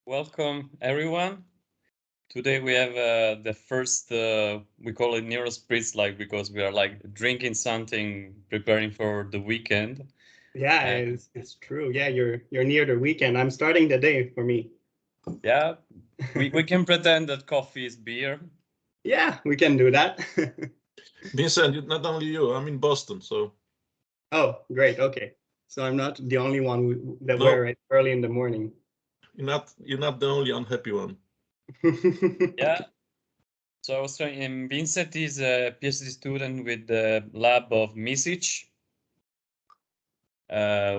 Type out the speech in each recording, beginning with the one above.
Welcome, everyone. Today we have the first, we call it Neurospritz, because we are drinking something, preparing for the weekend. Yeah, it's true. Yeah, you're near the weekend. I'm starting the day for me. Yeah, we can pretend that coffee is beer. Yeah, we can do that. Vincent, not only you, I'm in Boston, so. Oh, great. Okay. So I'm not the only one that No. wear it early in the morning. You're not the only unhappy one. Yeah. So I was trying, Vincent is a PhD student with the lab of Misic,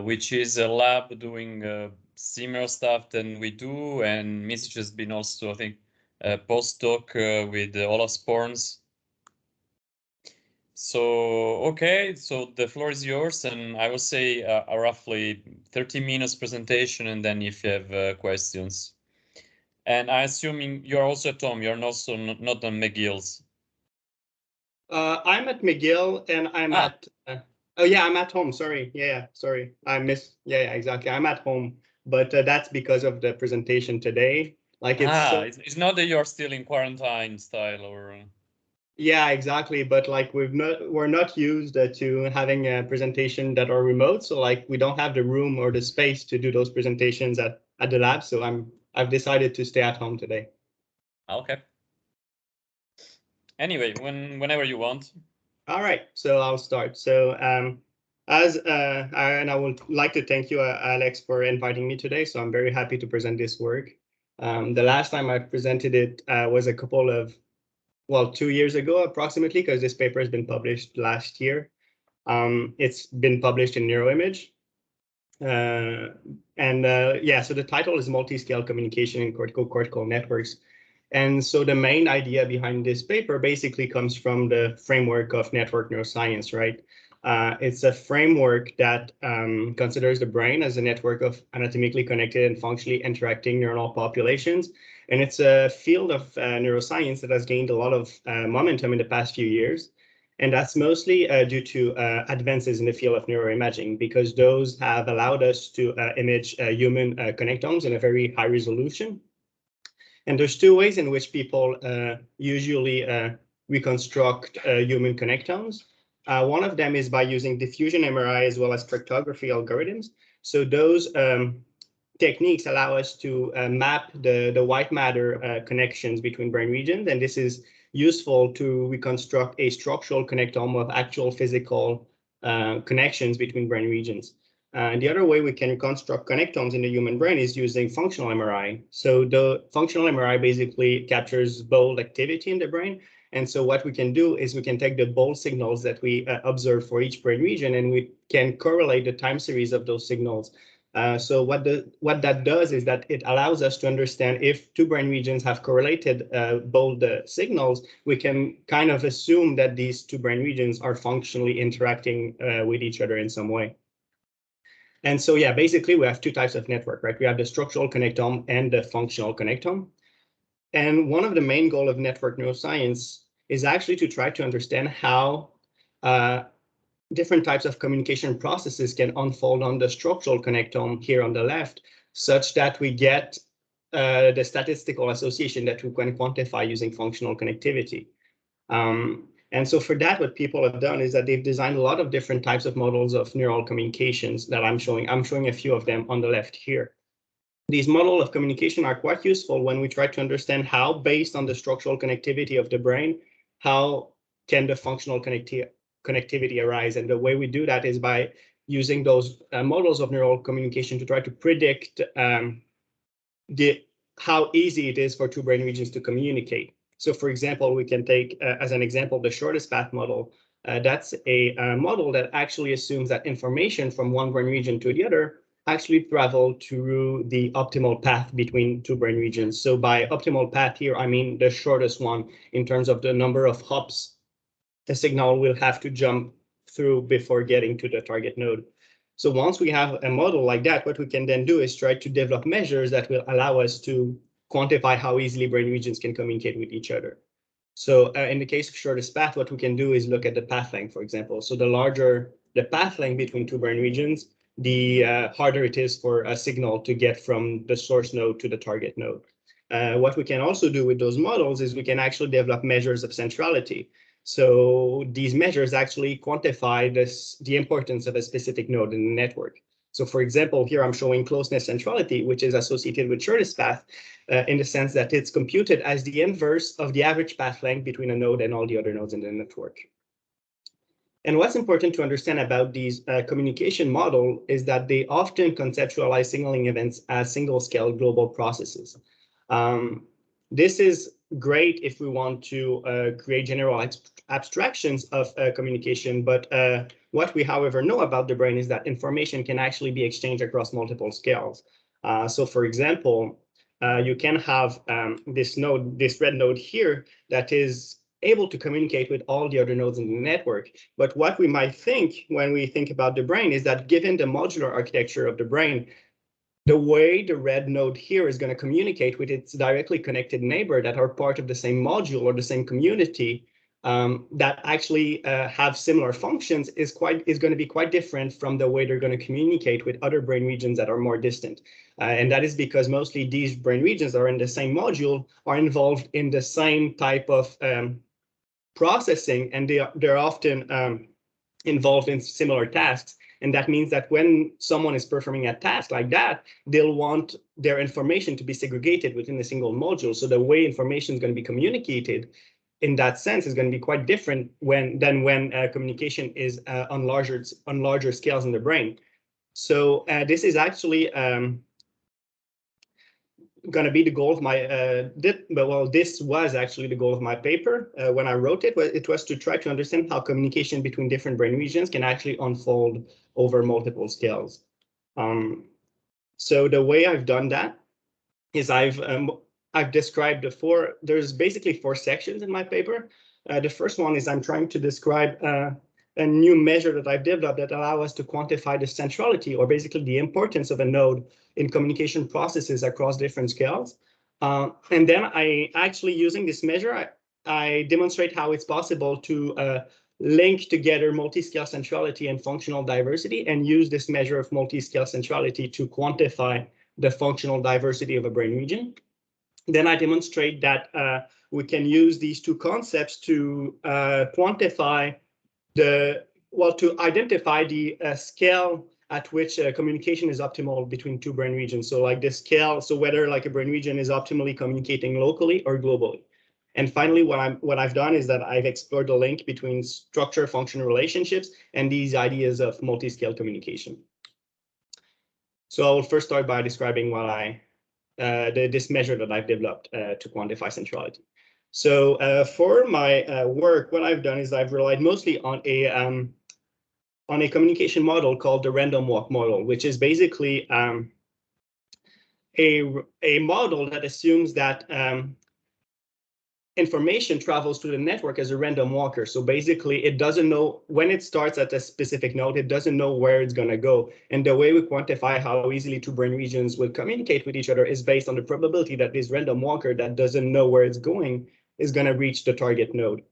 which is a lab doing similar stuff than we do. And Misic has been also, I think, a postdoc with Olaf Sporns. So, okay, so the floor is yours, and I will say a roughly 30 minutes presentation, and then if you have questions. And I assuming you're also at home, you're also not on McGill's. I'm at McGill and I'm at, oh yeah, I'm at home. Sorry. Yeah, sorry. Yeah, exactly. I'm at home, but that's because of the presentation today. It's not that you're still in quarantine style or. Yeah, exactly. But we're not used to having a presentation that are remote. So we don't have the room or the space to do those presentations at the lab. So I've decided to stay at home today. Okay. Anyway, whenever you want. All right, so I'll start. So I would like to thank you, Alex, for inviting me today. So I'm very happy to present this work. The last time I presented it was 2 years ago, approximately, because this paper has been published last year. It's been published in Neuroimage. So the title is Multiscale Communication in Cortico-Cortical Networks. And so the main idea behind this paper basically comes from the framework of network neuroscience, right? It's a framework that considers the brain as a network of anatomically connected and functionally interacting neuronal populations. And it's a field of neuroscience that has gained a lot of momentum in the past few years. And that's mostly due to advances in the field of neuroimaging, because those have allowed us to image human connectomes in a very high resolution. And there's two ways in which people usually reconstruct human connectomes. One of them is by using diffusion MRI as well as spectrography algorithms. So those techniques allow us to map the white matter connections between brain regions. And this is useful to reconstruct a structural connectome of actual physical connections between brain regions. And the other way we can reconstruct connectomes in the human brain is using functional MRI. So the functional MRI basically captures bold activity in the brain. And so what we can do is we can take the bold signals that we observe for each brain region, and we can correlate the time series of those signals. So what that does is that it allows us to understand if two brain regions have correlated bold signals, we can kind of assume that these two brain regions are functionally interacting with each other in some way. And so, yeah, basically we have two types of network, right? We have the structural connectome and the functional connectome. And one of the main goals of network neuroscience is actually to try to understand how different types of communication processes can unfold on the structural connectome here on the left, such that we get the statistical association that we can quantify using functional connectivity. And so for that, what people have done is that they've designed a lot of different types of models of neural communications that I'm showing. I'm showing a few of them on the left here. These models of communication are quite useful when we try to understand how, based on the structural connectivity of the brain, how can the functional connectivity arise. And the way we do that is by using those models of neural communication to try to predict how easy it is for two brain regions to communicate. So for example, we can take as an example the shortest path model. That's a model that actually assumes that information from one brain region to the other actually travel through the optimal path between two brain regions. So by optimal path here, I mean the shortest one in terms of the number of hops the signal will have to jump through before getting to the target node. So once we have a model like that, what we can then do is try to develop measures that will allow us to quantify how easily brain regions can communicate with each other. So in the case of shortest path, what we can do is look at the path length, for example. So the larger the path length between two brain regions, the harder it is for a signal to get from the source node to the target node. What we can also do with those models is we can actually develop measures of centrality. So these measures actually quantify the importance of a specific node in the network. So for example, here I'm showing closeness centrality, which is associated with shortest path in the sense that it's computed as the inverse of the average path length between a node and all the other nodes in the network. And what's important to understand about these communication model is that they often conceptualize signaling events as single-scale global processes. This is great if we want to create general abstractions of communication, but what we, however, know about the brain is that information can actually be exchanged across multiple scales. So for example, you can have this node, this red node here, that is able to communicate with all the other nodes in the network. But what we might think when we think about the brain is that given the modular architecture of the brain, the way the red node here is going to communicate with its directly connected neighbor that are part of the same module or the same community that actually have similar functions is going to be quite different from the way they're going to communicate with other brain regions that are more distant. And that is because mostly these brain regions that are in the same module are involved in the same type of processing, and they're often involved in similar tasks. And that means that when someone is performing a task like that, they'll want their information to be segregated within a single module. So the way information is going to be communicated in that sense is going to be quite different than when communication is on larger scales in the brain. So this is actually going to be the goal of my, this was actually the goal of my paper when I wrote it. It was to try to understand how communication between different brain regions can actually unfold over multiple scales. So the way I've done that is I've described there's basically 4 sections in my paper. The first one is I'm trying to describe a new measure that I've developed that allow us to quantify the centrality, or basically the importance of a node in communication processes across different scales. And then I actually, using this measure, I demonstrate how it's possible to link together multiscale centrality and functional diversity and use this measure of multiscale centrality to quantify the functional diversity of a brain region. Then I demonstrate that we can use these 2 concepts to quantify to identify the scale at which communication is optimal between 2 brain regions. So like the scale, so whether like a brain region is optimally communicating locally or globally. And finally, what I've done is that I've explored the link between structure-function relationships and these ideas of multiscale communication. So I will first start by describing what this measure that I've developed to quantify centrality. So for my work, what I've done is I've relied mostly on a communication model called the random walk model, which is basically a model that assumes that information travels through the network as a random walker. So basically, it doesn't know when it starts at a specific node, it doesn't know where it's going to go. And the way we quantify how easily 2 brain regions will communicate with each other is based on the probability that this random walker that doesn't know where it's going is going to reach the target node.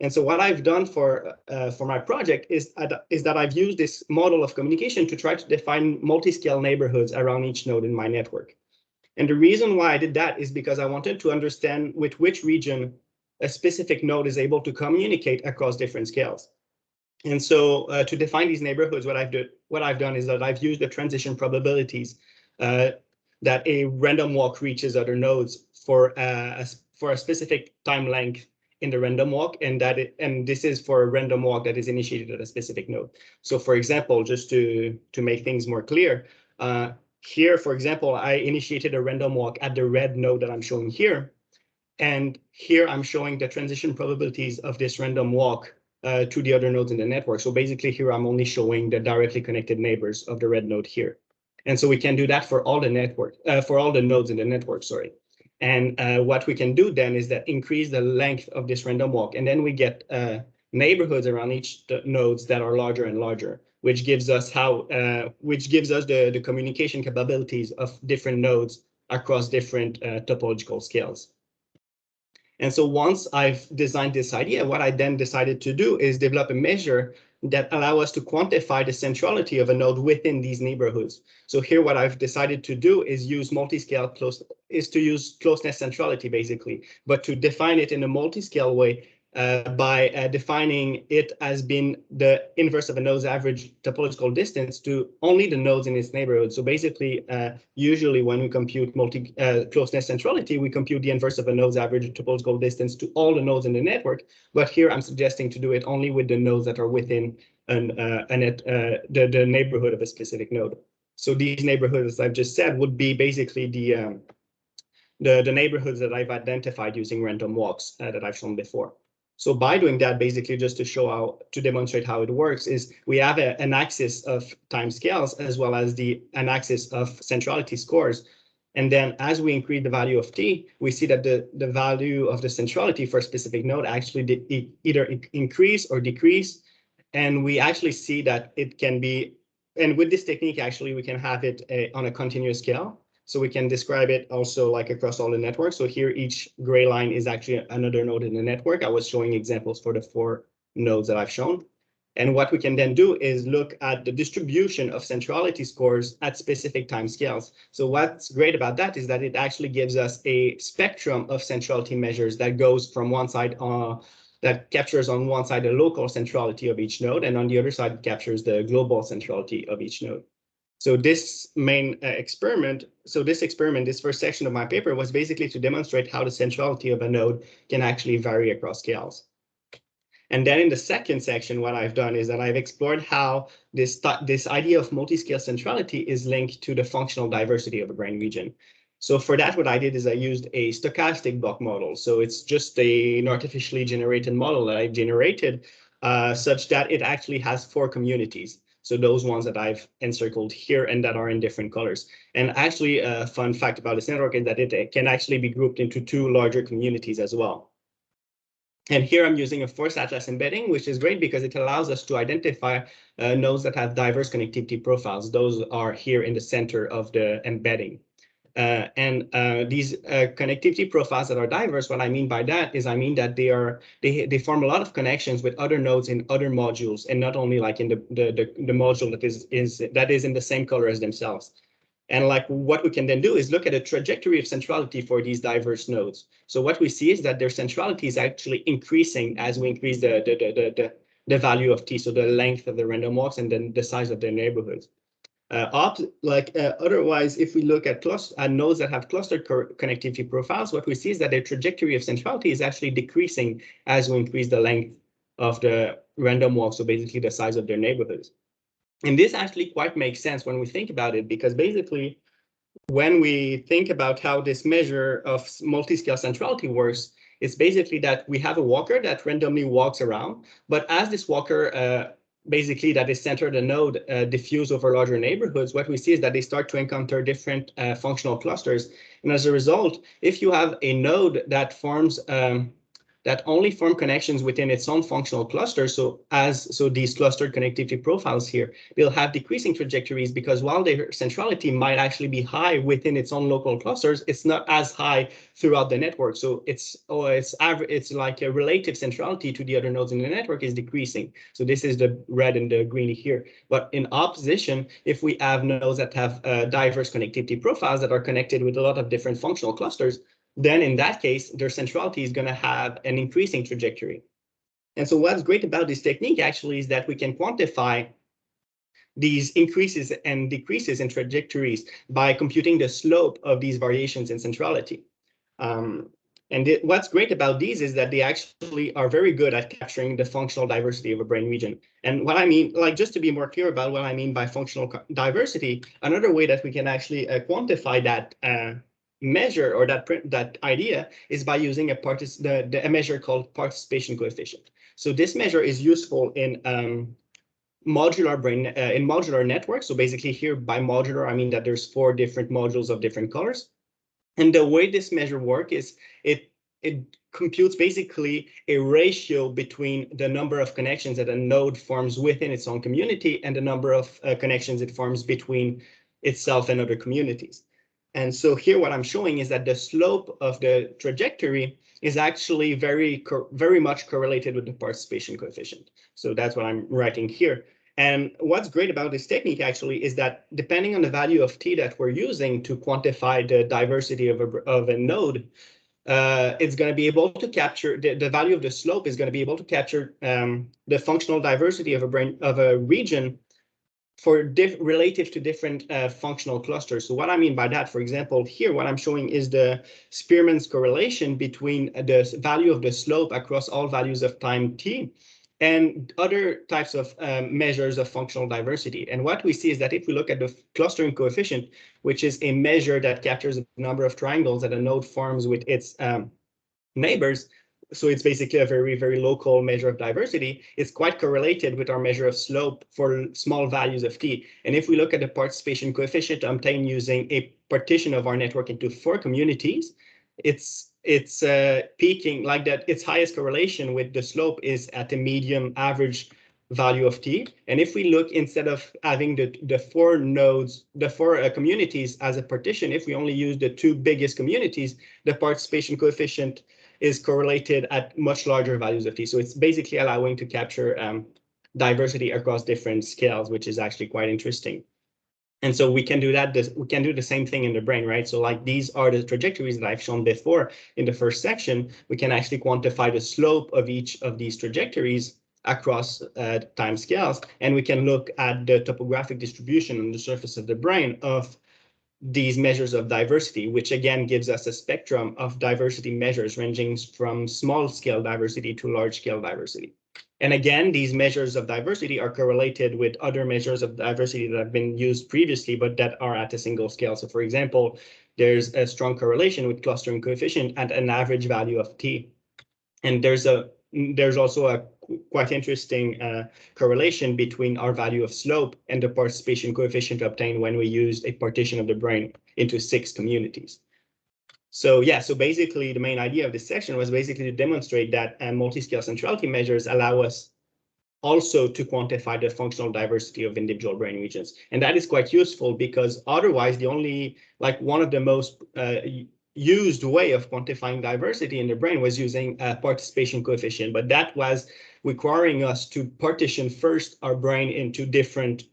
And so what I've done for my project is that I've used this model of communication to try to define multiscale neighborhoods around each node in my network. And the reason why I did that is because I wanted to understand with which region a specific node is able to communicate across different scales. And so to define these neighborhoods, what I've done is that I've used the transition probabilities that a random walk reaches other nodes for a specific time length in the random walk, and this is for a random walk that is initiated at a specific node. So for example, just to make things more clear, here, for example, I initiated a random walk at the red node that I'm showing here. And here I'm showing the transition probabilities of this random walk to the other nodes in the network. So basically here I'm only showing the directly connected neighbors of the red node here. And so we can do that for all the nodes in the network, sorry. And what we can do then is that increase the length of this random walk. And then we get neighborhoods around each nodes that are larger and larger, which gives us the communication capabilities of different nodes across different topological scales. And so once I've designed this idea, what I then decided to do is develop a measure that allow us to quantify the centrality of a node within these neighborhoods. So here, what I've decided to do is use multiscale closeness centrality, basically, but to define it in a multiscale way by defining it as being the inverse of a node's average topological distance to only the nodes in its neighborhood. So basically, usually when we compute closeness centrality, we compute the inverse of a node's average topological distance to all the nodes in the network. But here I'm suggesting to do it only with the nodes that are within the neighborhood of a specific node. So these neighborhoods, as I've just said, would be basically the neighborhoods that I've identified using random walks that I've shown before. So by doing that, basically just to demonstrate how it works, is we have an axis of time scales as well as an axis of centrality scores. And then as we increase the value of t, we see that the value of the centrality for a specific node actually either increase or decrease. And we actually see that it can be, and with this technique, actually, we can have it on a continuous scale. So we can describe it also like across all the networks. So here, each gray line is actually another node in the network. I was showing examples for the 4 nodes that I've shown. And what we can then do is look at the distribution of centrality scores at specific time scales. So what's great about that is that it actually gives us a spectrum of centrality measures that goes from one side that captures on one side the local centrality of each node, and on the other side captures the global centrality of each node. So this main experiment, this first section of my paper was basically to demonstrate how the centrality of a node can actually vary across scales. And then in the second section, what I've done is that I've explored how this idea of multiscale centrality is linked to the functional diversity of a brain region. So for that, what I did is I used a stochastic block model. So it's just an artificially generated model that I generated such that it actually has 4 communities. So those ones that I've encircled here and that are in different colors. And actually, a fun fact about this network is that it can actually be grouped into 2 larger communities as well. And here I'm using a forced atlas embedding, which is great because it allows us to identify nodes that have diverse connectivity profiles. Those are here in the center of the embedding. These connectivity profiles that are diverse, what I mean by that is I mean that they form a lot of connections with other nodes in other modules, and not only like in the module that is in the same color as themselves. And like what we can then do is look at a trajectory of centrality for these diverse nodes. So what we see is that their centrality is actually increasing as we increase the value of t, so the length of the random walks and then the size of their neighborhoods. Otherwise, if we look at nodes that have clustered connectivity profiles, what we see is that their trajectory of centrality is actually decreasing as we increase the length of the random walk, so basically the size of their neighborhoods. And this actually quite makes sense when we think about it, because basically, when we think about how this measure of multiscale centrality works, it's basically that we have a walker that randomly walks around, but as this walker basically that is centered a node diffuse over larger neighborhoods, what we see is that they start to encounter different functional clusters. And as a result, if you have a node that forms that only form connections within its own functional cluster, so these clustered connectivity profiles here, they'll have decreasing trajectories because while their centrality might actually be high within its own local clusters, it's not as high throughout the network. So it's like a relative centrality to the other nodes in the network is decreasing. So this is the red and the green here. But in opposition, if we have nodes that have diverse connectivity profiles that are connected with a lot of different functional clusters, then in that case, their centrality is going to have an increasing trajectory. And so what's great about this technique actually is that we can quantify these increases and decreases in trajectories by computing the slope of these variations in centrality. What's great about these is that they actually are very good at capturing the functional diversity of a brain region. And what I mean, like just to be more clear about what I mean by functional diversity, another way that we can actually quantify that measure or that idea is by using a measure called participation coefficient. So this measure is useful in modular networks. So basically here by modular, I mean that there's 4 different modules of different colors. And the way this measure works is it computes basically a ratio between the number of connections that a node forms within its own community and the number of connections it forms between itself and other communities. And so here what I'm showing is that the slope of the trajectory is actually very much correlated with the participation coefficient. So that's what I'm writing here. And what's great about this technique actually is that depending on the value of t that we're using to quantify the diversity of a node, it's going to be able to capture the value of the slope is going to be able to capture the functional diversity of a region for relative to different functional clusters. So what I mean by that, for example, here what I'm showing is the Spearman's correlation between the value of the slope across all values of time t and other types of measures of functional diversity. And what we see is that if we look at the clustering coefficient, which is a measure that captures the number of triangles that a node forms with its neighbors, so it's basically a very local measure of diversity, it's quite correlated with our measure of slope for small values of t. And if we look at the participation coefficient obtained using a partition of our network into 4 communities, it's peaking like that. Its highest correlation with the slope is at the median average value of t. And if we look, instead of having the 4 nodes, the 4 communities as a partition, if we only use the 2 biggest communities, the participation coefficient is correlated at much larger values of t. So it's basically allowing to capture diversity across different scales, which is actually quite interesting. And so we can do that. We can do the same thing in the brain, right? So like these are the trajectories that I've shown before in the first section. We can actually quantify the slope of each of these trajectories across time scales, and we can look at the topographic distribution on the surface of the brain of these measures of diversity, which again gives us a spectrum of diversity measures ranging from small scale diversity to large scale diversity. And again, these measures of diversity are correlated with other measures of diversity that have been used previously, but that are at a single scale. So for example, there's a strong correlation with clustering coefficient at an average value of t. And there's also a quite interesting correlation between our value of slope and the participation coefficient obtained when we used a partition of the brain into 6 communities. So yeah, so basically the main idea of this section was basically to demonstrate that multiscale centrality measures allow us also to quantify the functional diversity of individual brain regions. And that is quite useful because otherwise the only, like one of the most used way of quantifying diversity in the brain was using a participation coefficient, but that was requiring us to partition first our brain into different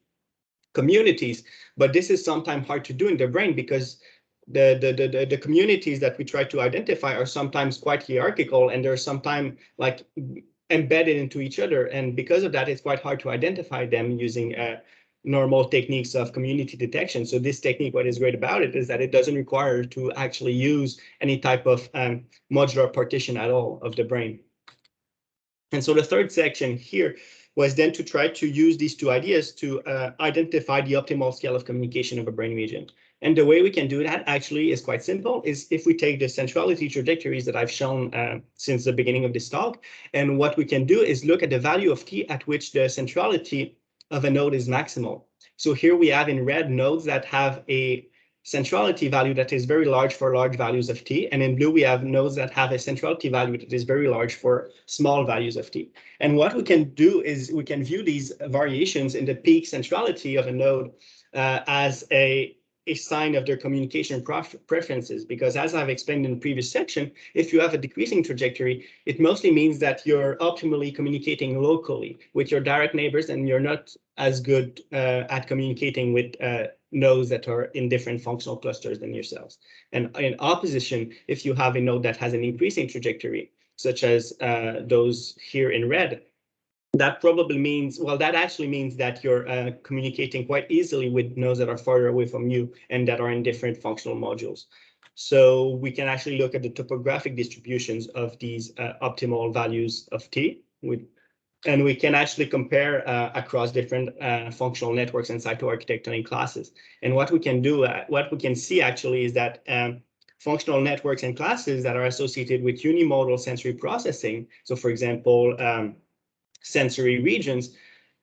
communities. But this is sometimes hard to do in the brain because the communities that we try to identify are sometimes quite hierarchical, and they're sometimes like embedded into each other. And because of that, it's quite hard to identify them using normal techniques of community detection. So this technique, what is great about it is that it doesn't require to actually use any type of modular partition at all of the brain. And so the third section here was then to try to use these 2 ideas to identify the optimal scale of communication of a brain region. And the way we can do that actually is quite simple, is if we take the centrality trajectories that I've shown since the beginning of this talk, and what we can do is look at the value of t at which the centrality of a node is maximal. So here we have in red nodes that have a centrality value that is very large for large values of t, and in blue we have nodes that have a centrality value that is very large for small values of t. And what we can do is we can view these variations in the peak centrality of a node as a sign of their communication preferences, because as I've explained in the previous section, if you have a decreasing trajectory, it mostly means that you're optimally communicating locally with your direct neighbors, and you're not as good at communicating with nodes that are in different functional clusters than yourselves. And in opposition, if you have a node that has an increasing trajectory, such as those here in red, that probably means, well, that actually means that you're communicating quite easily with nodes that are farther away from you and that are in different functional modules. So we can actually look at the topographic distributions of these optimal values of t, and we can actually compare across different functional networks and cytoarchitectonic classes. And what we can do, what we can see actually is that functional networks and classes that are associated with unimodal sensory processing, so for example, sensory regions,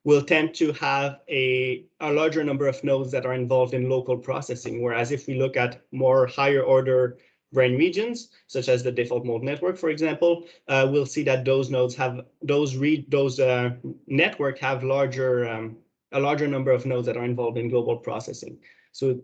will tend to have a larger number of nodes that are involved in local processing. Whereas if we look at more higher order brain regions, such as the default mode network, for example, we'll see that those nodes have network have a larger number of nodes that are involved in global processing. So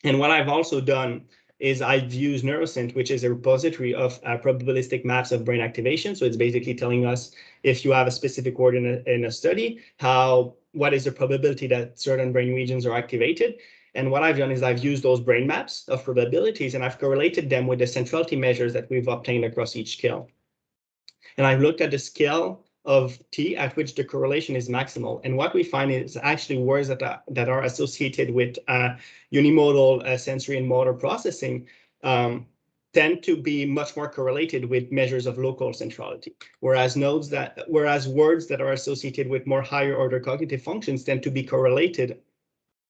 And what I've also done is I've used Neuroscience, which is a repository of probabilistic maps of brain activation. So it's basically telling us if you have a specific word in a study, what is the probability that certain brain regions are activated. And what I've done is I've used those brain maps of probabilities and I've correlated them with the centrality measures that we've obtained across each scale. And I've looked at the scale of T at which the correlation is maximal. And what we find is actually words that are associated with unimodal sensory and motor processing tend to be much more correlated with measures of local centrality, whereas words that are associated with more higher order cognitive functions tend to be correlated.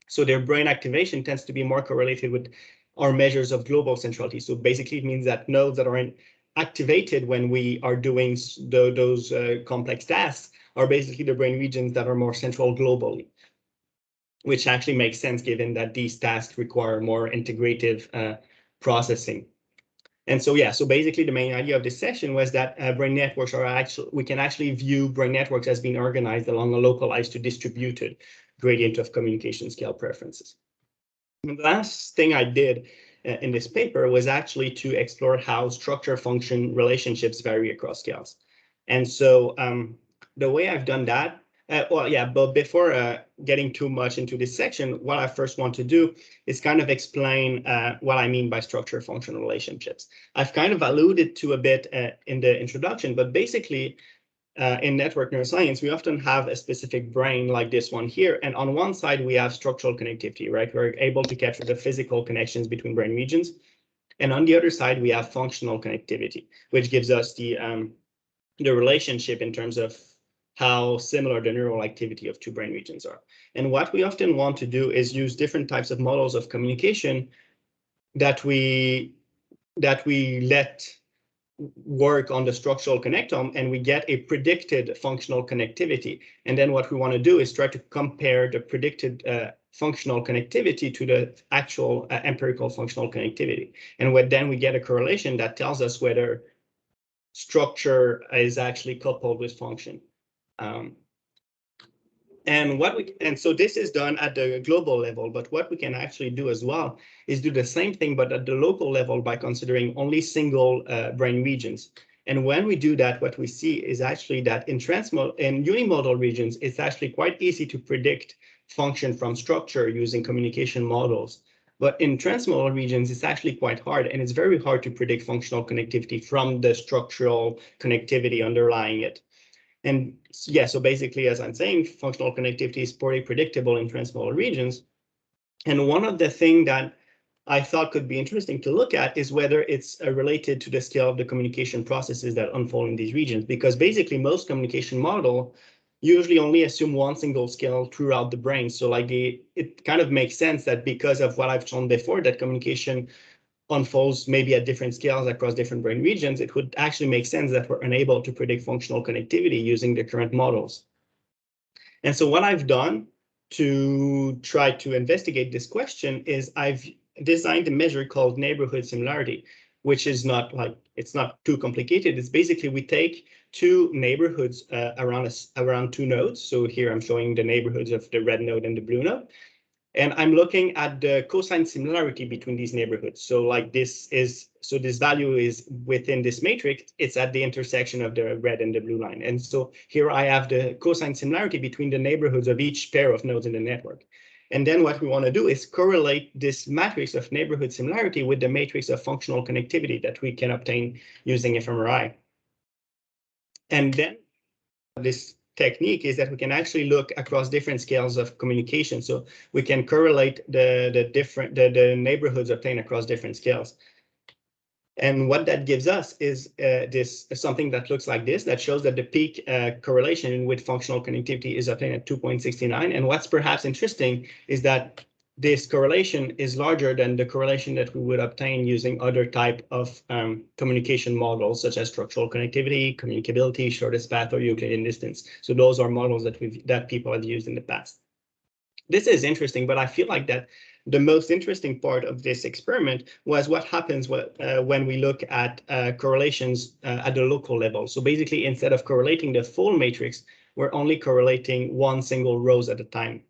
So their brain activation tends to be more correlated with our measures of global centrality. So basically it means that nodes that are activated when we are doing those complex tasks are basically the brain regions that are more central globally, which actually makes sense given that these tasks require more integrative processing. And so, yeah, so basically the main idea of this session was that brain networks we can actually view brain networks as being organized along a localized to distributed gradient of communication scale preferences. And the last thing I did in this paper was actually to explore how structure-function relationships vary across scales. And so the way I've done that, but before getting too much into this section, what I first want to do is kind of explain what I mean by structure-function relationships. I've kind of alluded to a bit in the introduction, but basically, in network neuroscience, we often have a specific brain like this one here. And on one side, we have structural connectivity, right? We're able to capture the physical connections between brain regions. And on the other side, we have functional connectivity, which gives us the relationship in terms of how similar the neural activity of two brain regions are. And what we often want to do is use different types of models of communication that we let work on the structural connectome, and we get a predicted functional connectivity. And then what we want to do is try to compare the predicted functional connectivity to the actual empirical functional connectivity. And then we get a correlation that tells us whether structure is actually coupled with function. And so this is done at the global level, but what we can actually do as well is do the same thing, but at the local level by considering only single brain regions. And when we do that, what we see is actually that in unimodal regions, it's actually quite easy to predict function from structure using communication models. But in transmodal regions, it's actually quite hard, and it's very hard to predict functional connectivity from the structural connectivity underlying it. And yeah, so basically, as I'm saying, functional connectivity is pretty predictable in transmodal regions. And one of the things that I thought could be interesting to look at is whether it's related to the scale of the communication processes that unfold in these regions, because basically most communication model usually only assume one single scale throughout the brain. So like it kind of makes sense that because of what I've shown before, that communication unfolds maybe at different scales across different brain regions, it would actually make sense that we're unable to predict functional connectivity using the current models. And so what I've done to try to investigate this question is I've designed a measure called neighborhood similarity, which is it's not too complicated. It's basically we take two neighborhoods around two nodes. So here I'm showing the neighborhoods of the red node and the blue node. And I'm looking at the cosine similarity between these neighborhoods. So like this value is within this matrix, it's at the intersection of the red and the blue line. And so here I have the cosine similarity between the neighborhoods of each pair of nodes in the network. And then what we want to do is correlate this matrix of neighborhood similarity with the matrix of functional connectivity that we can obtain using fMRI. And then this technique is that we can actually look across different scales of communication. So we can correlate the neighborhoods obtained across different scales. And what that gives us is something that looks like this, that shows that the peak correlation with functional connectivity is obtained at 2.69. And what's perhaps interesting is that this correlation is larger than the correlation that we would obtain using other type of communication models, such as structural connectivity, communicability, shortest path, or Euclidean distance. So those are models that people have used in the past. This is interesting, but I feel like that the most interesting part of this experiment was what happens when we look at correlations at the local level. So basically, instead of correlating the full matrix, we're only correlating one single rows at a time.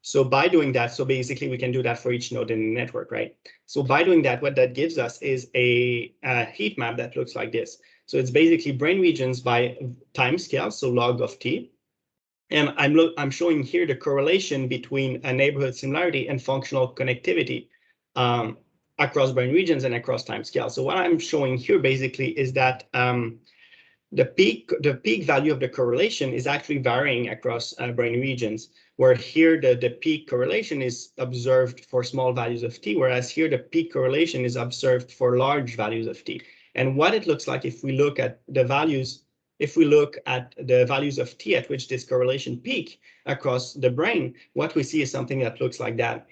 So by doing that, so basically we can do that for each node in the network, right? So by doing that, what that gives us is a heat map that looks like this. So it's basically brain regions by time scale, so log of t. And I'm showing here the correlation between a neighborhood similarity and functional connectivity across brain regions and across time scale. So what I'm showing here basically is that the peak value of the correlation is actually varying across brain regions, where here the peak correlation is observed for small values of t, whereas here the peak correlation is observed for large values of t. And what it looks like if we look at the values, of t at which this correlation peak across the brain, what we see is something that looks like that.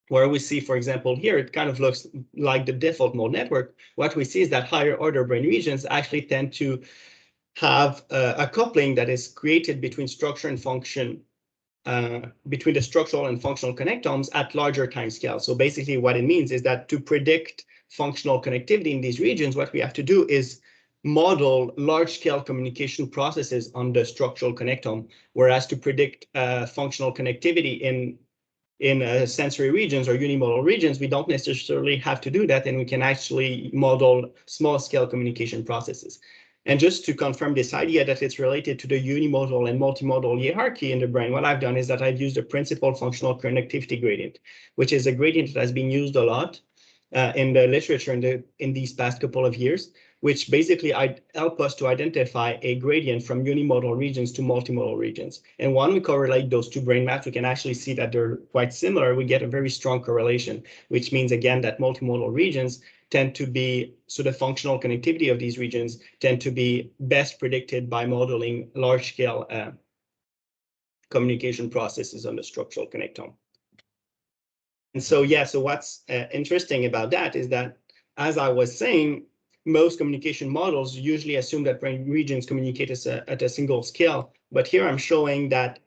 Where we see, for example, here, it kind of looks like the default mode network. What we see is that higher order brain regions actually tend to have a coupling that is created between structure and function, between the structural and functional connectomes at larger time scales. So basically what it means is that to predict functional connectivity in these regions, what we have to do is model large-scale communication processes on the structural connectome, whereas to predict functional connectivity in sensory regions or unimodal regions, we don't necessarily have to do that, and we can actually model small-scale communication processes. And just to confirm this idea that it's related to the unimodal and multimodal hierarchy in the brain, what I've done is that I've used the principal functional connectivity gradient, which is a gradient that has been used a lot in the literature in these past couple of years, which basically help us to identify a gradient from unimodal regions to multimodal regions. And when we correlate those two brain maps, we can actually see that they're quite similar. We get a very strong correlation, which means, again, that multimodal regions tend to be, so the functional connectivity of these regions tend to be best predicted by modeling large-scale communication processes on the structural connectome. And so, yeah, so what's interesting about that is that, as I was saying, most communication models usually assume that brain regions communicate at a single scale. But here I'm showing that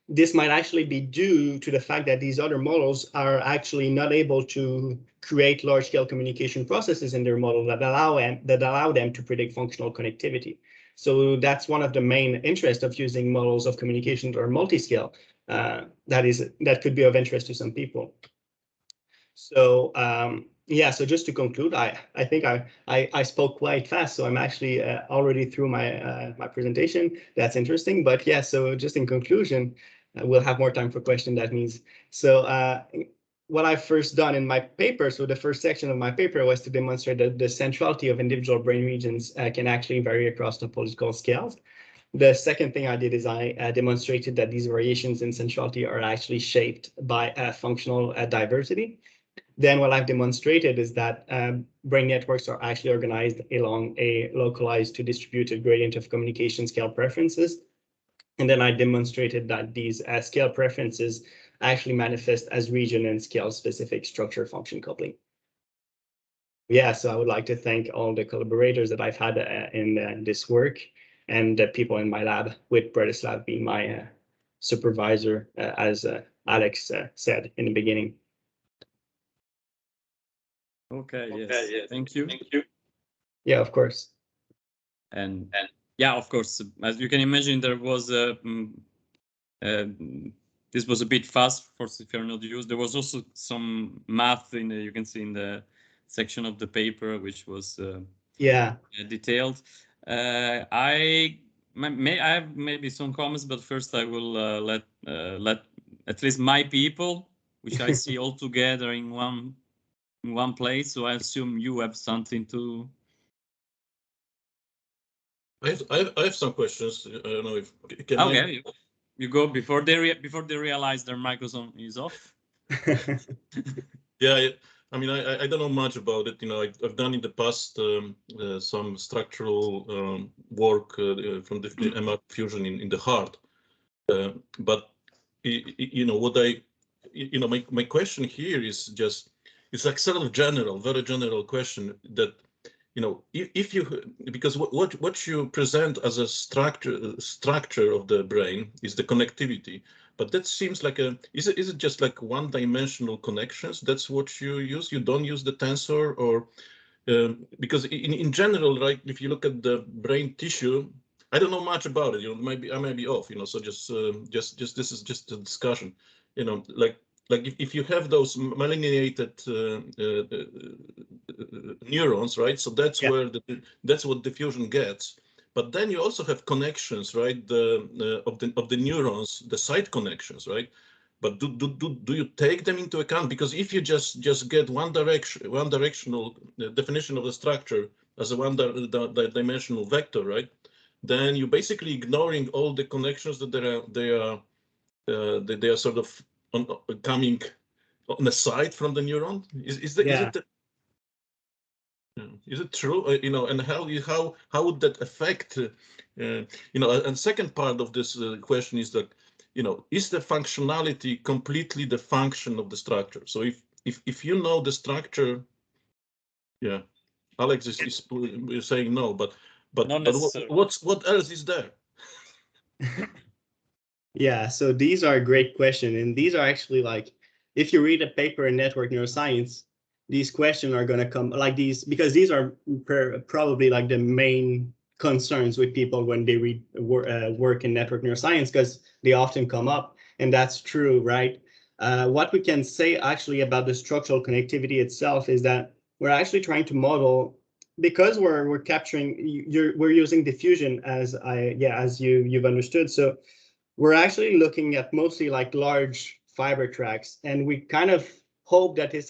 this might actually be due to the fact that these other models are actually not able to create large-scale communication processes in their model that allow them to predict functional connectivity. So that's one of the main interests of using models of communication that are multiscale. That could be of interest to some people. So yeah, so just to conclude, I think I spoke quite fast, so I'm actually already through my presentation. That's interesting, but yeah, so just in conclusion, we'll have more time for questions, that means. So what I've first done in my paper, so the first section of my paper was to demonstrate that the centrality of individual brain regions can actually vary across topological scales. The second thing I did is I demonstrated that these variations in centrality are actually shaped by functional diversity. Then what I've demonstrated is that brain networks are actually organized along a localized to distributed gradient of communication scale preferences. And then I demonstrated that these scale preferences actually manifest as region and scale specific structure function coupling. Yeah, so I would like to thank all the collaborators that I've had in this work, and the people in my lab, with Bratislav being my supervisor, as Alex said in the beginning. Okay, yes. Thank you. Yeah, of course. And yeah, of course, as you can imagine, there was this was a bit fast for if you're not used. There was also some math in the, you can see in the section of the paper, which was detailed. I have maybe some comments, but first I will let at least my people, which I see all together in one place. So I assume you have something to. I have some questions. I don't know if can okay. You go before they realize their microphone is off. Yeah, I mean, I don't know much about it. You know, I've done in the past some structural work from the MR fusion in the heart. But you know what my question here is just, it's like sort of general, very general question that, you know, if you, because what you present as a structure of the brain is the connectivity, but that seems like is it just like one-dimensional connections? That's what you use. You don't use the tensor, or because in general, right? If you look at the brain tissue, I don't know much about it. You know, maybe I may be off. You know, so just this is just a discussion. You know, like if you have those myelinated neurons, right? So that's where that's what diffusion gets. But then you also have connections, right? Of the neurons, the side connections, right? But do you take them into account? Because if you just get one directional definition of the structure as a one-dimensional vector, right? Then you're basically ignoring all the connections that they are sort of coming on the side from the neuron. Is it true? You know, and how would that affect? You know, and second part of this question is that, you know, is the functionality completely the function of the structure? So if you know the structure, yeah, Alex is saying no, but what else is there? Yeah, so these are a great question, and these are actually like, if you read a paper in network neuroscience, these questions are going to come like these, because these are probably like the main concerns with people when they read work in network neuroscience, because they often come up, and that's true, right? What we can say actually about the structural connectivity itself is that we're actually trying to model, because we're capturing, we're using diffusion as you've understood. So we're actually looking at mostly like large fiber tracks, and we kind of hope that this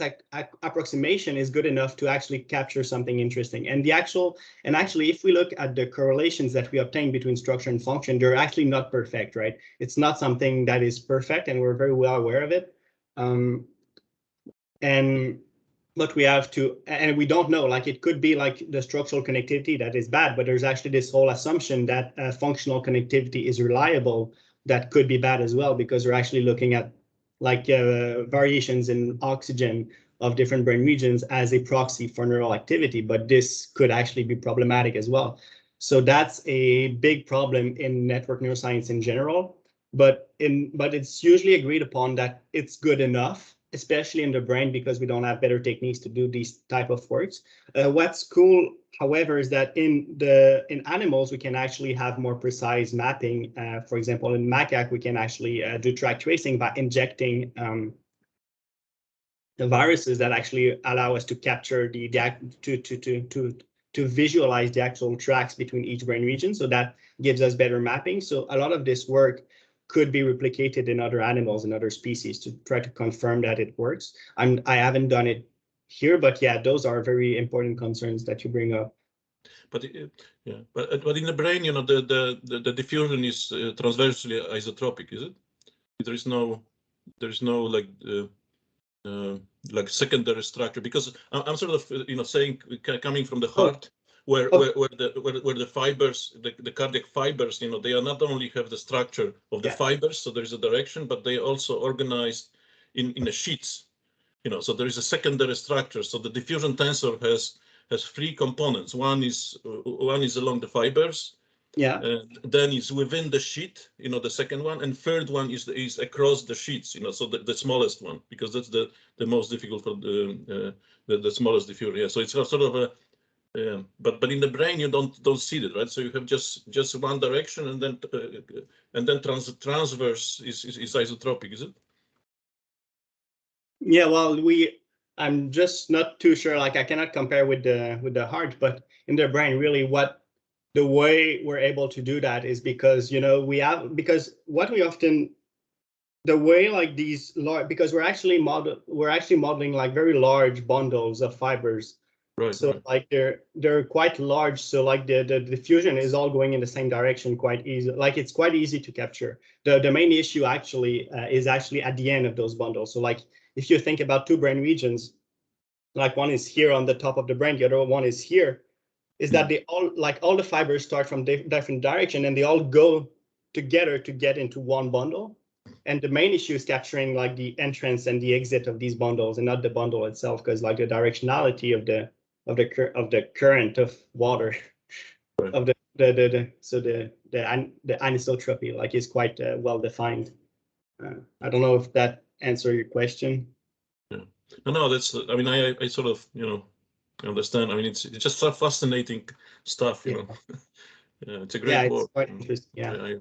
approximation is good enough to actually capture something interesting. And actually, if we look at the correlations that we obtain between structure and function, they're actually not perfect, right? It's not something that is perfect, and we're very well aware of it. But we have to, and we don't know, like it could be like the structural connectivity that is bad, but there's actually this whole assumption that functional connectivity is reliable that could be bad as well, because we're actually looking at like variations in oxygen of different brain regions as a proxy for neural activity, but this could actually be problematic as well. So that's a big problem in network neuroscience in general, but it's usually agreed upon that it's good enough, especially in the brain, because we don't have better techniques to do these type of works. What's cool, however, is that in animals, we can actually have more precise mapping. For example, in macaque, we can actually do track tracing by injecting the viruses that actually allow us to capture to visualize the actual tracks between each brain region. So that gives us better mapping. So a lot of this work could be replicated in other animals and other species to try to confirm that it works. I haven't done it here, but yeah, those are very important concerns that you bring up. But yeah, but in the brain, you know, the diffusion is transversely isotropic, is it? There is no like secondary structure, because I'm sort of, you know, saying, coming from the heart, where the fibers, the cardiac fibers, you know, they are not only have the structure of the fibers, so there is a direction, but they also organized in the sheets, you know, so there is a secondary structure. So the diffusion tensor has three components. One is along the fibers. Yeah. Then is within the sheet, you know, the second one, and third one is across the sheets, you know, so the smallest one, because that's the most difficult for the smallest diffusion. Yeah, so it's sort of a but in the brain you don't see that, right? So you have just one direction, and then transverse is isotropic, is it? Yeah, well, I'm just not too sure. Like I cannot compare with the heart, but in the brain, really, the way we're able to do that is because, you know, the way like these large, because we're actually modeling like very large bundles of fibers. Right. So like they're quite large. So like the diffusion is all going in the same direction quite easy. Like it's quite easy to capture. The main issue actually is actually at the end of those bundles. So like if you think about two brain regions, like one is here on the top of the brain, the other one is here, is that they all the fibers start from different direction, and they all go together to get into one bundle. And the main issue is capturing like the entrance and the exit of these bundles, and not the bundle itself, because like the directionality of the current of water, right, of the anisotropy like is quite well defined. I don't know if that answers your question. Yeah. No, that's, I mean, I sort of, you know, understand. I mean, it's just so fascinating stuff, you know. It's a great work. It's quite interesting. Yeah.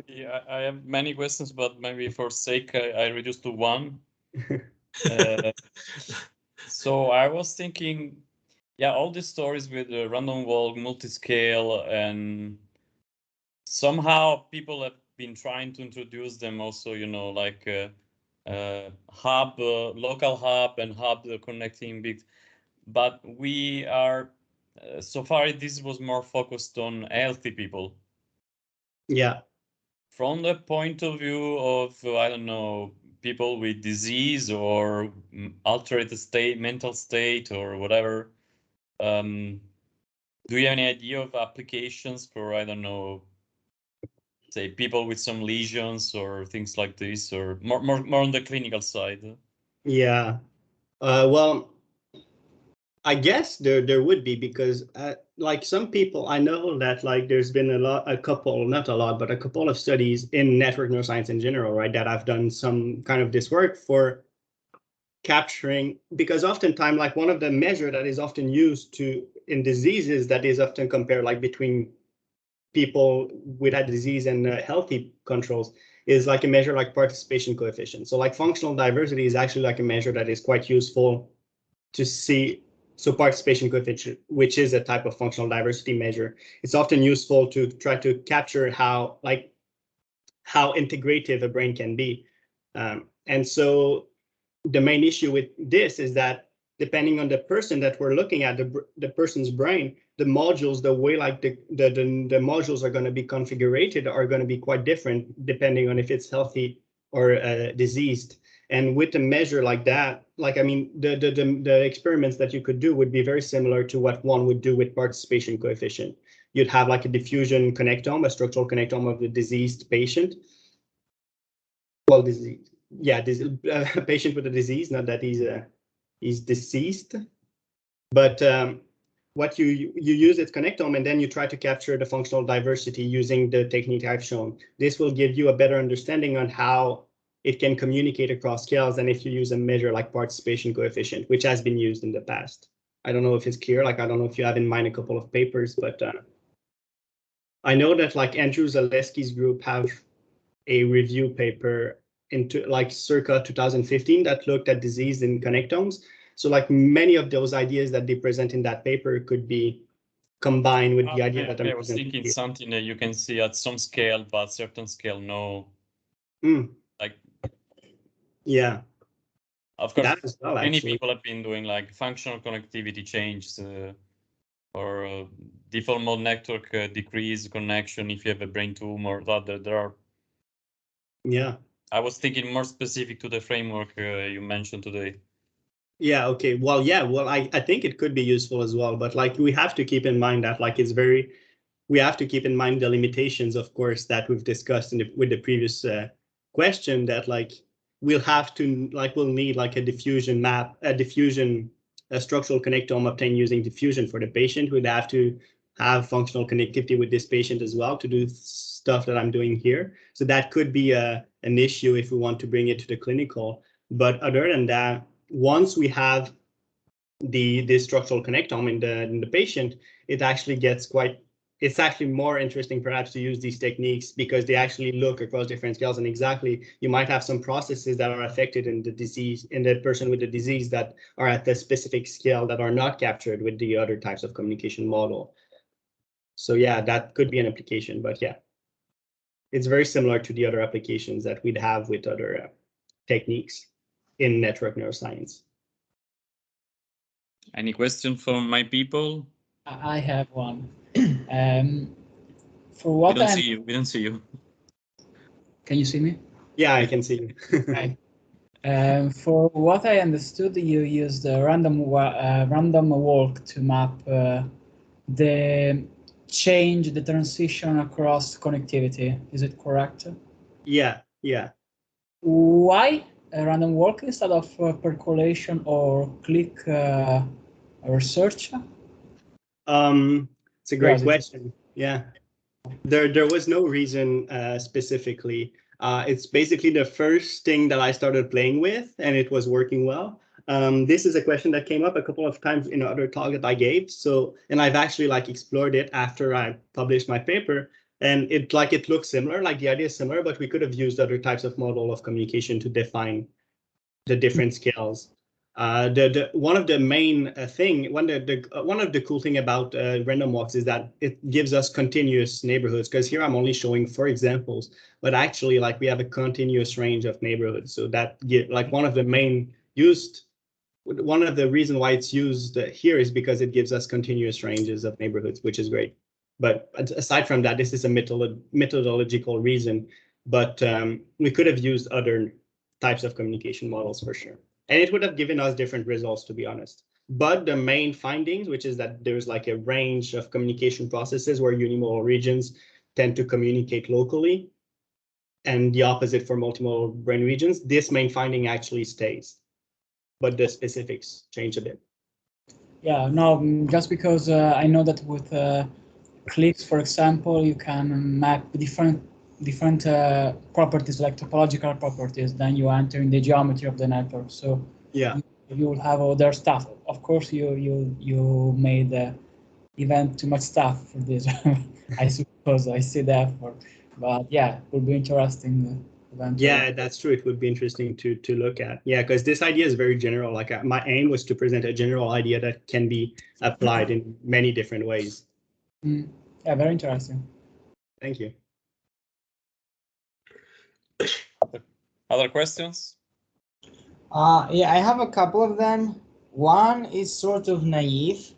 Yeah, I have many questions, but maybe for sake, I reduce to one. So I was thinking, yeah, all these stories with the random walk, multiscale, and somehow people have been trying to introduce them also, you know, like hub, local hub and hub connecting big. But we are, so far this was more focused on healthy people. Yeah. From the point of view of, I don't know, people with disease or altered state, mental state or whatever, do you have any idea of applications for, I don't know, say people with some lesions or things like this, or more on the clinical side? Yeah. Well, I guess there would be, because like some people, I know that like there's been a couple, not a lot, but a couple of studies in network neuroscience in general, right, that I've done some kind of this work for capturing, because oftentimes like one of the measure that is often used to in diseases that is often compared like between people with that disease and healthy controls is like a measure like participation coefficient. So like functional diversity is actually like a measure that is quite useful to see. So participation coefficient, which is a type of functional diversity measure, it's often useful to try to capture how integrative a brain can be. And so the main issue with this is that depending on the person that we're looking at, the person's brain, the modules, the way like the modules are going to be configured are going to be quite different depending on if it's healthy or diseased. And with a measure like that, like, I mean, the experiments that you could do would be very similar to what one would do with participation coefficient. You'd have like a diffusion connectome, a structural connectome of the diseased patient. Well, disease, yeah, this patient with a disease, not that he's deceased, but what you use its connectome, and then you try to capture the functional diversity using the technique I've shown. This will give you a better understanding on how it can communicate across scales than if you use a measure like participation coefficient, which has been used in the past. I don't know if it's clear, like I don't know if you have in mind a couple of papers, but I know that like Andrew Zaleski's group have a review paper into like circa 2015 that looked at disease in connectomes. So like many of those ideas that they present in that paper could be combined with the idea that I was thinking here. Something that you can see at some scale, but certain scale no. Like, yeah, of course, that as well, many actually. people have been doing like functional connectivity changes or default mode network decrease connection if you have a brain tumor. There are. Yeah. I was thinking more specific to the framework you mentioned today. Yeah, okay. Well, yeah, well, I think it could be useful as well, but like we have to keep in mind that like we have to keep in mind the limitations, of course, that we've discussed with the previous question, that like we'll need like a diffusion map, a structural connectome obtained using diffusion for the patient. We'd have to have functional connectivity with this patient as well to do stuff that I'm doing here. So that could be an issue if we want to bring it to the clinical. But other than that, once we have the structural connectome in the patient, it actually gets it's actually more interesting perhaps to use these techniques because they actually look across different scales, and exactly you might have some processes that are affected in the disease, in the person with the disease, that are at the specific scale that are not captured with the other types of communication model. So yeah, that could be an application, but yeah, it's very similar to the other applications that we'd have with other techniques in network neuroscience. Any question from my people? I have one. For what we don't see you. Can you see me? Yeah, I can see you. Right. For what I understood, you used a random walk to map the transition across connectivity. Is it correct? Yeah. Why a random walk instead of percolation or click research? It's a great question. Yeah, there was no reason specifically. It's basically the first thing that I started playing with, and it was working well. This is a question that came up a couple of times in other talk that I gave. So, and I've actually like explored it after I published my paper, and it looks similar, like the idea is similar, but we could have used other types of model of communication to define the different scales. One of the main one of the cool thing about random walks is that it gives us continuous neighborhoods, because here I'm only showing 4 examples, but actually like we have a continuous range of neighborhoods. So that like one of the reasons why it's used here is because it gives us continuous ranges of neighborhoods, which is great. But aside from that, this is a methodological reason, but we could have used other types of communication models for sure. And it would have given us different results, to be honest. But the main findings, which is that there's like a range of communication processes where unimodal regions tend to communicate locally, and the opposite for multimodal brain regions, this main finding actually stays, but the specifics change a bit. Yeah, no, just because I know that with clicks, for example, you can map different properties like topological properties, then you enter in the geometry of the network. So yeah, you will have other stuff. Of course, you made even too much stuff for this. I suppose I see that, but yeah, it would be interesting. Yeah, that's true. It would be interesting to look at. Yeah, because this idea is very general. Like my aim was to present a general idea that can be applied in many different ways. Yeah, very interesting. Thank you. Other questions? Yeah, I have a couple of them. One is sort of naive,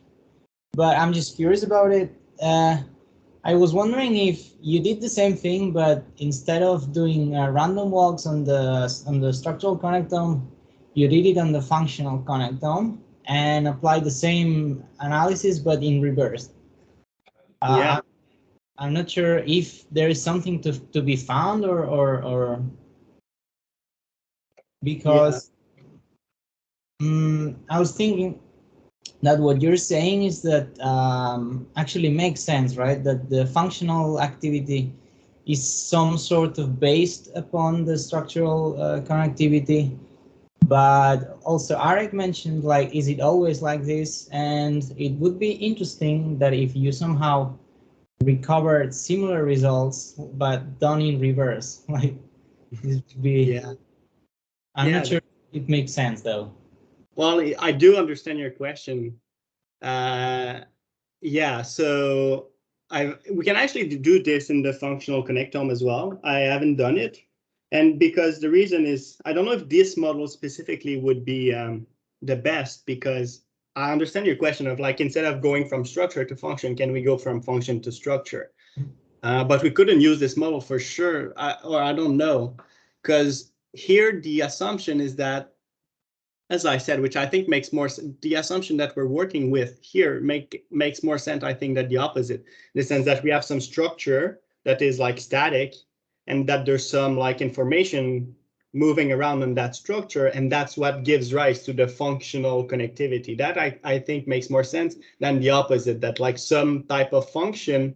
but I'm just curious about it. I was wondering if you did the same thing, but instead of doing random walks on the structural connectome, you did it on the functional connectome and applied the same analysis, but in reverse. Yeah. I'm not sure if there is something to be found or because I was thinking that what you're saying is that actually makes sense, right? That the functional activity is some sort of based upon the structural connectivity. But also Arek mentioned, like, is it always like this? And it would be interesting that if you somehow recovered similar results, but done in reverse, like this would be, yeah. I'm not sure it makes sense though. Well, I do understand your question. Yeah, so we can actually do this in the functional connectome as well. I haven't done it. And because the reason is, I don't know if this model specifically would be the best, because I understand your question of like, instead of going from structure to function, can we go from function to structure? But we couldn't use this model for sure, or I don't know, because here the assumption is that, as I said, which I think makes more sense, the assumption that we're working with here makes more sense, I think, than the opposite, in the sense that we have some structure that is like static, and that there's some like information moving around in that structure, and that's what gives rise to the functional connectivity. That I think makes more sense than the opposite, that like some type of function,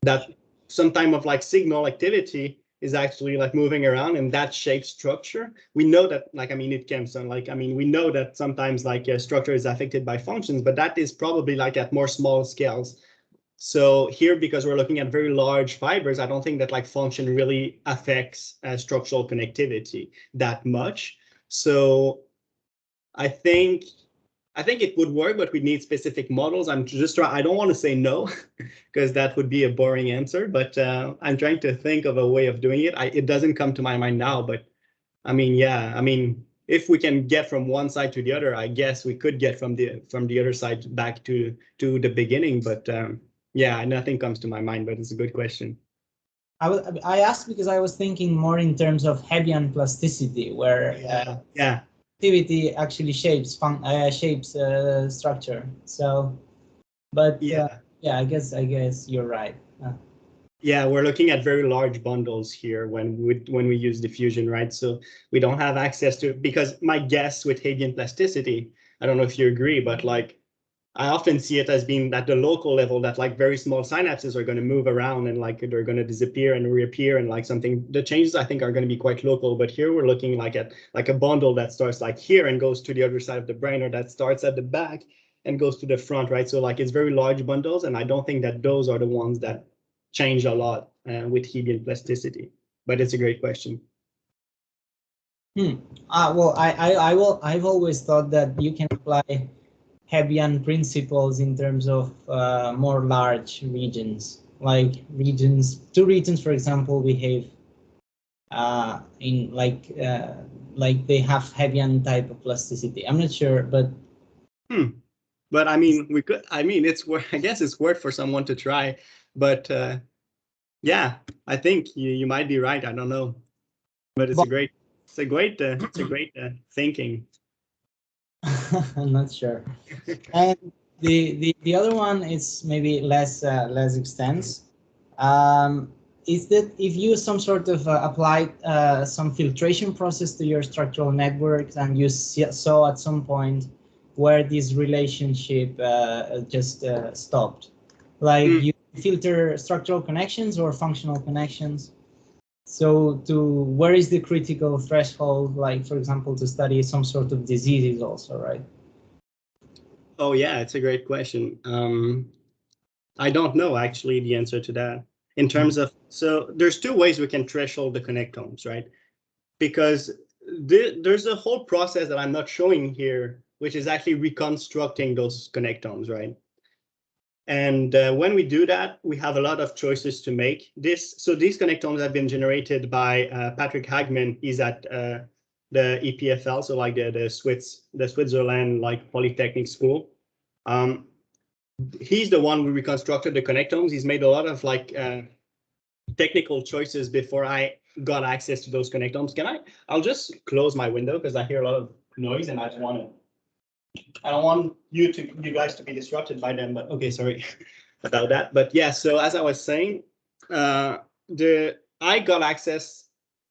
that some type of like signal activity is actually like moving around, and that shapes structure. We know that, like, I mean, it can sound like, I mean, we know that sometimes like a structure is affected by functions, but that is probably like at more small scales. So here, because we're looking at very large fibers, I don't think that like function really affects structural connectivity that much. So I think it would work, but we need specific models. I'm just trying, I don't want to say no, because that would be a boring answer, but I'm trying to think of a way of doing it. It doesn't come to my mind now, but I mean, yeah, I mean, if we can get from one side to the other, I guess we could get from the other side back to the beginning, but yeah, nothing comes to my mind, but it's a good question. I asked because I was thinking more in terms of Hebbian plasticity, where activity actually shapes structure. So, but yeah, I guess you're right. Yeah, we're looking at very large bundles here when we use diffusion, right? So we don't have access to, because my guess with Hebbian plasticity, I don't know if you agree, but like, I often see it as being at the local level that like very small synapses are going to move around and like they're going to disappear and reappear and like something. The changes I think are going to be quite local, but here we're looking like at like a bundle that starts like here and goes to the other side of the brain, or that starts at the back and goes to the front, right? So like it's very large bundles, and I don't think that those are the ones that change a lot with Hebbian plasticity. But it's a great question. Well, I've always thought that you can apply Hebbian principles in terms of more large regions, like two regions, for example, behave in like they have Hebbian type of plasticity. I'm not sure, but. But I mean, we could. I mean, it's worth. I guess it's worth for someone to try. But yeah, I think you might be right. I don't know, but it's a great thinking. I'm not sure. And the other one is maybe less extensive. Is that if you some sort of applied some filtration process to your structural networks, and you saw at some point where this relationship just stopped, like you filter structural connections or functional connections. So where is the critical threshold, like, for example, to study some sort of diseases also, right? Oh, yeah, it's a great question. I don't know, actually, the answer to that. In terms of, so there's two ways we can threshold the connectomes, right? Because there's a whole process that I'm not showing here, which is actually reconstructing those connectomes, right? And when we do that, we have a lot of choices to make. So these connectomes have been generated by Patrick Hagman. He's at the EPFL, so like the Switzerland like Polytechnic School. He's the one who reconstructed the connectomes. He's made a lot of like technical choices before I got access to those connectomes. I'll just close my window because I hear a lot of noise and I don't want you guys to be disrupted by them, but okay, sorry about that. But yeah, so as I was saying, I got access.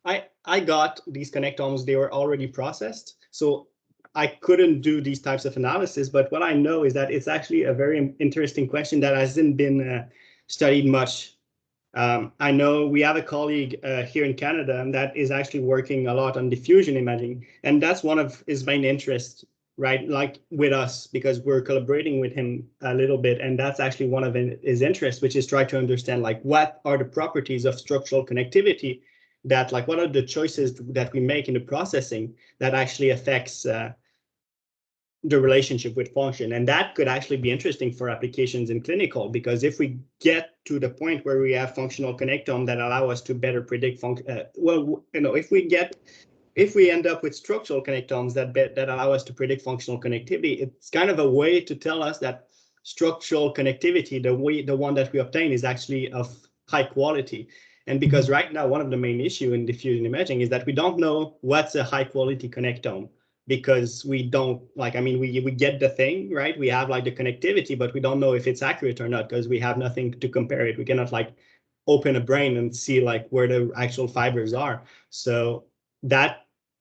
I got these connectomes, they were already processed. So I couldn't do these types of analysis, but what I know is that it's actually a very interesting question that hasn't been studied much. I know we have a colleague here in Canada that is actually working a lot on diffusion imaging, and that's one of his main interests, right? Like with us, because we're collaborating with him a little bit, and that's actually one of his interests, which is try to understand like what are the properties of structural connectivity, that like what are the choices that we make in the processing that actually affects the relationship with function. And that could actually be interesting for applications in clinical, because if we get to the point where we have functional connectome that allow us to better predict function, well, you know, if we end up with structural connectomes that allow us to predict functional connectivity, it's kind of a way to tell us that structural connectivity, the one that we obtain, is actually of high quality. And because right now, one of the main issue in diffusion imaging is that we don't know what's a high quality connectome, because we don't like, I mean, we get the thing, right? We have like the connectivity, but we don't know if it's accurate or not, because we have nothing to compare it. We cannot like open a brain and see like where the actual fibers are. So that's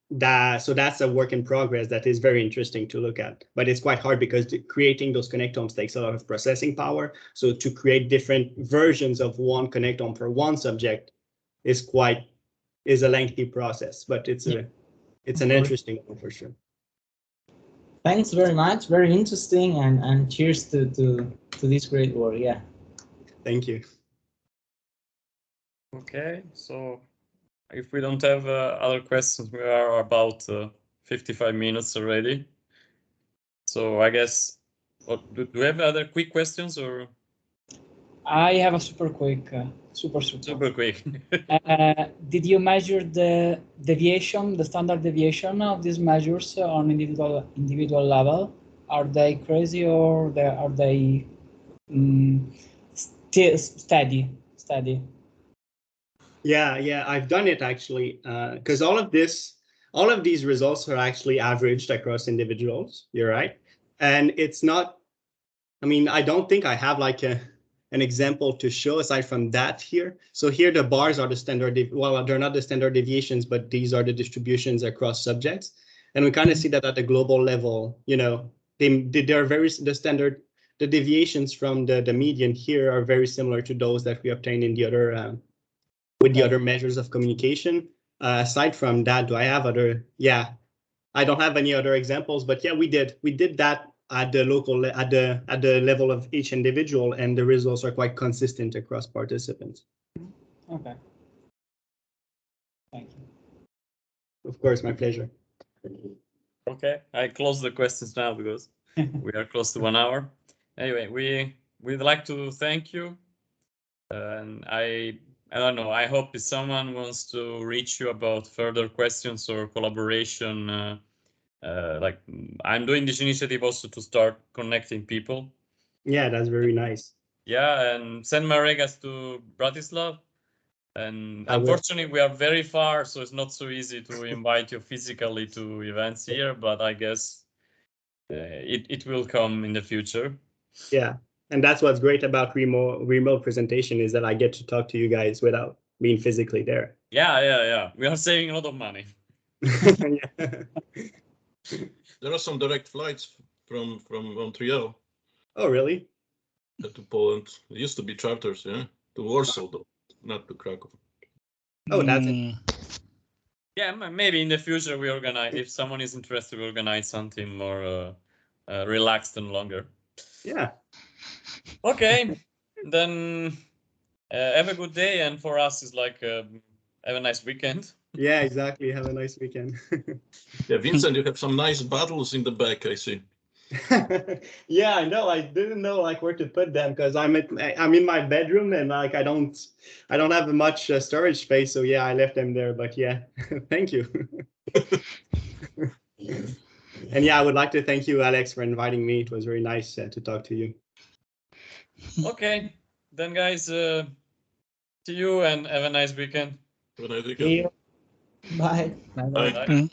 a work in progress that is very interesting to look at, but it's quite hard because creating those connectomes takes a lot of processing power. So to create different versions of one connectome for one subject is a lengthy process, but it's an interesting one for sure. Thanks very much. Very interesting, and cheers to this great work. Yeah. Thank you. Okay, so if we don't have other questions, we are about 55 minutes already. So I guess, do we have other quick questions or? I have a super quick. Super quick. Did you measure the deviation, the standard deviation of these measures on individual level? Are they crazy or are they steady? Yeah, I've done it actually, because all of these results are actually averaged across individuals. You're right, and it's not. I mean, I don't think I have like an example to show aside from that here. So here the bars are the standard, well, they're not the standard deviations, but these are the distributions across subjects. And we kind of see that at the global level, you know, they're the standard the deviations from the median here are very similar to those that we obtained in the other with the other measures of communication. Aside from that, do I have other? Yeah, I don't have any other examples, but yeah, we did that at the local at the level of each individual, and the results are quite consistent across participants. Okay. Thank you. Of course, my pleasure. Okay, I close the questions now because we are close to 1 hour. Anyway, we'd like to thank you, and I don't know. I hope if someone wants to reach you about further questions or collaboration, like I'm doing this initiative also to start connecting people. Yeah, that's very nice. Yeah, and send my regards to Bratislav. And I will. unfortunately, we are very far, so it's not so easy to invite you physically to events here. But I guess it will come in the future. Yeah, and that's what's great about remote presentation is that I get to talk to you guys without being physically there. Yeah. We are saving a lot of money. Yeah. There are some direct flights from Montreal. Oh, really? To Poland. It used to be charters, yeah, to Warsaw though, not to Krakow. Oh, that's it. Yeah, maybe in the future we organize. If someone is interested, we organize something more relaxed and longer. Yeah. Okay, then have a good day, and for us, it's like have a nice weekend. Yeah, exactly. Have a nice weekend. Yeah, Vincent, you have some nice bottles in the back, I see. Yeah, I know. I didn't know like where to put them because I'm in my bedroom and like I don't have much storage space. So yeah, I left them there. But yeah, thank you. And yeah, I would like to thank you, Alex, for inviting me. It was very nice to talk to you. Okay, then guys, see you and have a nice weekend. Have a nice See weekend. you. Bye. Bye. Bye.